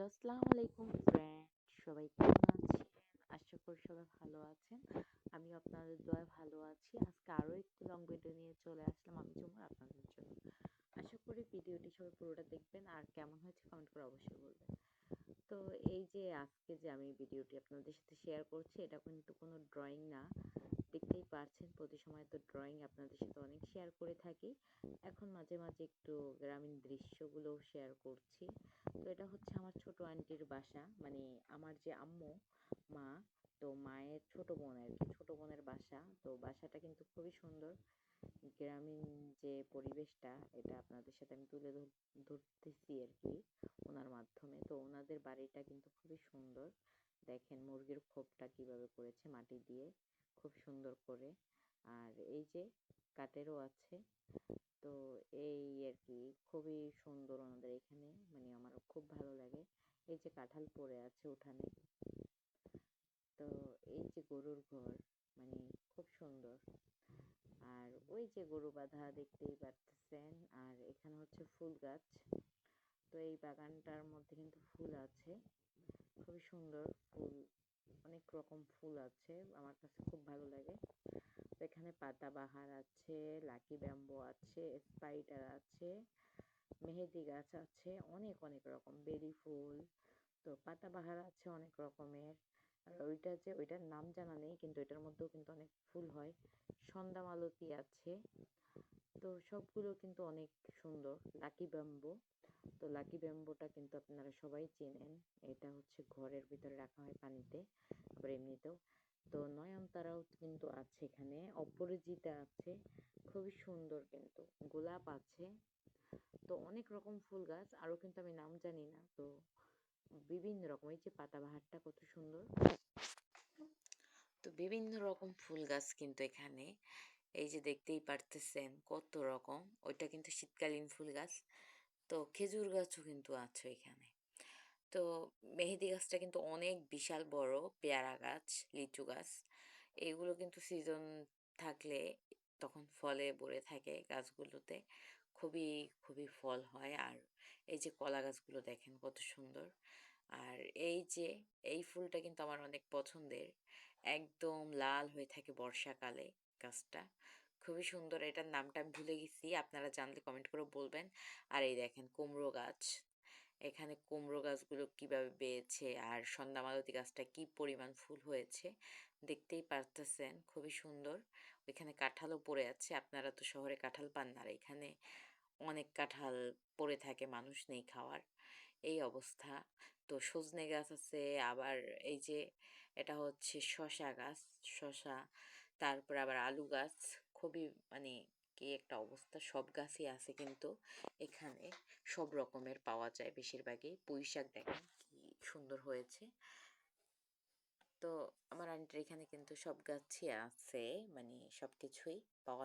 Hello, আসসালামু আলাইকুম friend. সবাই কেমন আছেন? আশা করি সবাই ভালো আছেন। আমিও আপনাদের দোয়ায় ভালো আছি। আজকে আরো একটি লং ভিডিও নিয়ে চলে আসলাম আমি ঝুমুর আপনাদের জন্য। আশা করি ভিডিওটি সবাই পুরোটা দেখবেন আর কেমন হয়েছে কমেন্ট করে অবশ্যই বলবেন। তো এই যে আজকে যে আমি ভিডিওটি আপনাদের সাথে শেয়ার করছি এটা কিন্তু কোনো ড্রয়িং না। দেখতেই পারছেন প্রতি সময় তো ড্রয়িং আপনাদের সাথে অনেক শেয়ার করে থাকি। এখন মাঝে মাঝে একটু গ্রামীণ দৃশ্যগুলোও শেয়ার করছি। তো এটা হচ্ছে আমার ছোট আন্টির বাসা, মানে আমার যে আম্মু মা, তো মায়ের ছোট বোন আর কি, ছোট বোনের বাসা। তো বাসাটা কিন্তু খুবই সুন্দর। গ্রামীণ যে পরিবেশটা এটা আপনাদের সাথে আমি তুলে ধরতেছি আর কি ওনার মাধ্যমে। তো ওনাদের বাড়িটা কিন্তু খুবই সুন্দর। দেখেন মুরগির খোপটা কিভাবে করেছে মাটি দিয়ে, খুব সুন্দর করে। আর এই যে কাঠেরও আছে। তো এই আর কি, খুবই সুন্দর ওনাদের এখানে, মানে আমার খুব ভালো লাগে। এই যে কাঁঠাল পড়ে আছে উঠানে। তো এই যে গরুর ঘর, মানে খুব সুন্দর। আর ওই যে গরু বাঁধা দেখতেই পারতেছেন। আর এখানে হচ্ছে ফুল গাছ। তো এই বাগানটার মধ্যে কিন্তু ফুল আছে, খুবই সুন্দর ফুল। অনেক রকম ফুল আছে, আমার কাছে খুব ভালো লাগে। তো এখানে পাতাবাহার আছে, লাকি ব্যাম্বো আছে, স্পাইডার আছে, মেহেদি গাছ আছে, অনেক অনেক রকম বেলি ফুল। তো পাতাবাহার আছে অনেক রকমের। আর ওইটা যে ওইটার নাম জানা নেই, কিন্তু এটার মধ্যেও কিন্তু অনেক ফুল হয়। সন্ধ্যা মালতী আছে। তো সবগুলো কিন্তু অনেক সুন্দর। লাকি ব্যাম্বো, তো লাকি ব্যাম্বোটা কিন্তু আপনারা সবাই চেনেন। এটা হচ্ছে ঘরের ভিতরে রাখা হয় পানিতে, আবার এমনিতেও। তো নয়নতারাও কিন্তু আছে এখানে, অপরাজিতা আছে, খুবই সুন্দর কিন্তু। গোলাপ আছে। তো অনেক রকম ফুল গাছ, আরো কিন্তু আমি নাম জানি না। তো বিভিন্ন রকম, এই যে পাতাবাহারটা কত সুন্দর। তো বিভিন্ন রকম ফুল গাছ কিন্তু এখানে, এই যে দেখতেই পারতেছেন কত রকম। ওইটা কিন্তু শীতকালীন ফুল গাছ। তো খেজুর গাছও কিন্তু আছে এখানে। তো মেহেদি গাছটা কিন্তু অনেক বিশাল বড়। পেয়ারা গাছ, লিচু গাছ, এগুলো কিন্তু সিজন থাকলে তখন ফলে ভরে থাকে গাছগুলোতে। খুবই খুবই ফল হয়। আর এই যে কলা গাছগুলো দেখেন কত সুন্দর। আর এই যে এই ফুলটা কিন্তু আমার অনেক পছন্দের, একদম লাল হয়ে থাকে বর্ষাকালে গাছটা। খুবই সুন্দর, এটার নামটা আমি ভুলে গেছি, আপনারা জানলে কমেন্ট করে বলবেন। আর এই দেখেন কুমড়ো গাছ, এখানে কুমড়ো গাছগুলো কিভাবে বেয়েছে, আর সন্ধ্যামালতী গাছটা কি পরিমাণ ফুল হয়েছে দেখতেই পারতেছেন, খুবই সুন্দর। ওইখানে কাঁঠালও পড়ে আছে, আপনারা তো শহরে কাঁঠাল পান না, আর এখানে অনেক কাঁঠাল পড়ে থাকে, মানুষ নেই খাওয়ার, এই অবস্থা। তো সজনে গাছ আছে, আবার এই যে এটা হচ্ছে শশা গাছ, শশা, তারপর আবার আলু গাছ। খুবই মানে কি একটা অবস্থা, সব গাছই আছে কিন্তু এখানে, সব রকমের পাওয়া যায় বেশিরভাগই। পুঁই শাক দেখেন কি সুন্দর হয়েছে। তো আমার আন্টির এখানে কিন্তু সব গাছই আছে, মানে সবকিছুই পাওয়া